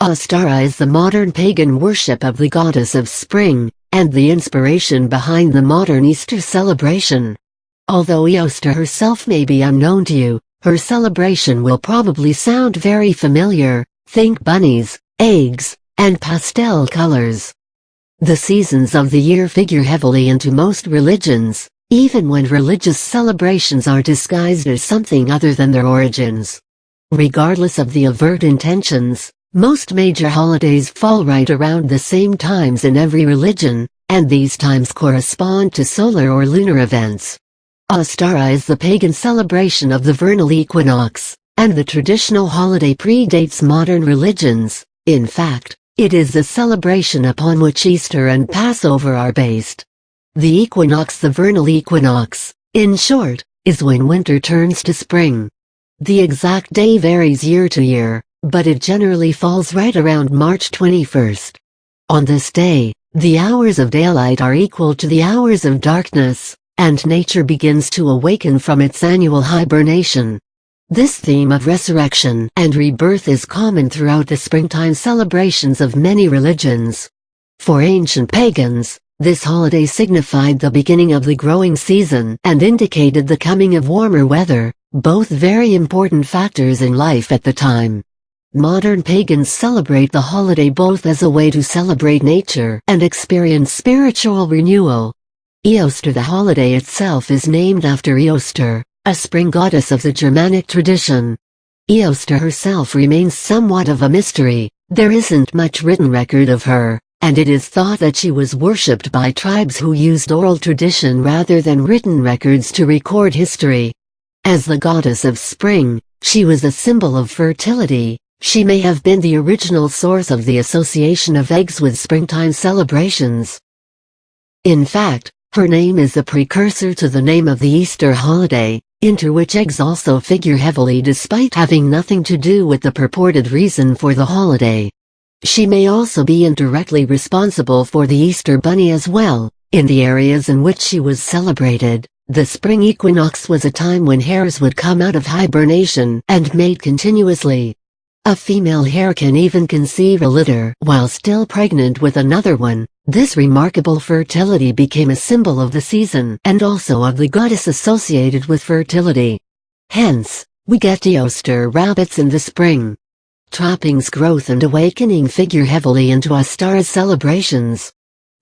Ostara is the modern pagan worship of the goddess of spring, and the inspiration behind the modern Easter celebration. Although Ostara herself may be unknown to you, her celebration will probably sound very familiar. Think bunnies, eggs, and pastel colors. The seasons of the year figure heavily into most religions, even when religious celebrations are disguised as something other than their origins. Regardless of the overt intentions, most major holidays fall right around the same times in every religion, and these times correspond to solar or lunar events. Ostara is the pagan celebration of the vernal equinox, and the traditional holiday predates modern religions. In fact, it is the celebration upon which Easter and Passover are based. The equinox, the vernal equinox, in short, is when winter turns to spring. The exact day varies year to year, but it generally falls right around March 21st. On this day, the hours of daylight are equal to the hours of darkness, and nature begins to awaken from its annual hibernation. This theme of resurrection and rebirth is common throughout the springtime celebrations of many religions. For ancient pagans, this holiday signified the beginning of the growing season and indicated the coming of warmer weather, both very important factors in life at the time. Modern pagans celebrate the holiday both as a way to celebrate nature and experience spiritual renewal. Easter, the holiday itself, is named after Ostara, a spring goddess of the Germanic tradition. Ostara herself remains somewhat of a mystery. There isn't much written record of her, and it is thought that she was worshipped by tribes who used oral tradition rather than written records to record history. As the goddess of spring, she was a symbol of fertility. She may have been the original source of the association of eggs with springtime celebrations. In fact, her name is a precursor to the name of the Easter holiday, into which eggs also figure heavily despite having nothing to do with the purported reason for the holiday. She may also be indirectly responsible for the Easter bunny as well. In the areas in which she was celebrated, the spring equinox was a time when hares would come out of hibernation and mate continuously. A female hare can even conceive a litter while still pregnant with another one. This remarkable fertility became a symbol of the season and also of the goddess associated with fertility. Hence, we get Easter rabbits in the spring. Trappings, growth and awakening figure heavily into Ostara's celebrations.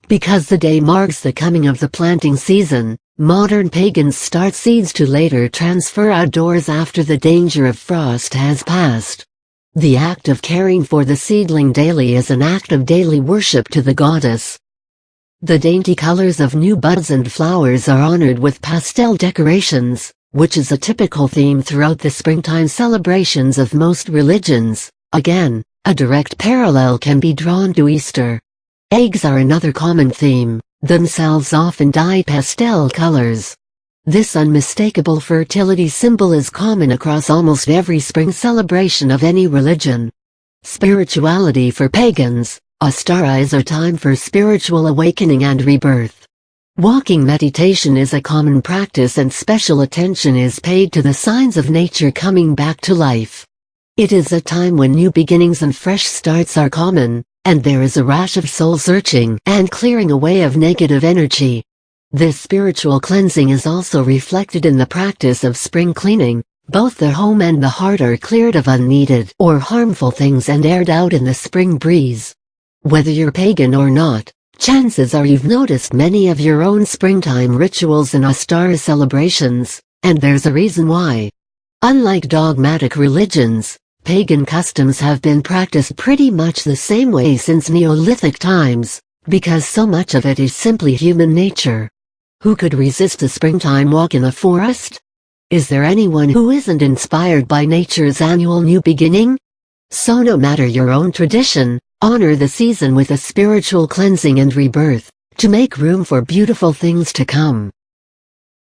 Because the day marks the coming of the planting season, modern pagans start seeds to later transfer outdoors after the danger of frost has passed. The act of caring for the seedling daily is an act of daily worship to the goddess. The dainty colors of new buds and flowers are honored with pastel decorations, which is a typical theme throughout the springtime celebrations of most religions. Again, a direct parallel can be drawn to Easter. Eggs are another common theme, themselves often dyed pastel colors. This unmistakable fertility symbol is common across almost every spring celebration of any religion. Spirituality for pagans, Ostara is a time for spiritual awakening and rebirth. Walking meditation is a common practice and special attention is paid to the signs of nature coming back to life. It is a time when new beginnings and fresh starts are common, and there is a rush of soul searching and clearing away of negative energy. This spiritual cleansing is also reflected in the practice of spring cleaning. Both the home and the heart are cleared of unneeded or harmful things and aired out in the spring breeze. Whether you're pagan or not, chances are you've noticed many of your own springtime rituals in Ostara celebrations, and there's a reason why. Unlike dogmatic religions, pagan customs have been practiced pretty much the same way since Neolithic times, because so much of it is simply human nature. Who could resist a springtime walk in a forest? Is there anyone who isn't inspired by nature's annual new beginning? So no matter your own tradition, honor the season with a spiritual cleansing and rebirth, to make room for beautiful things to come.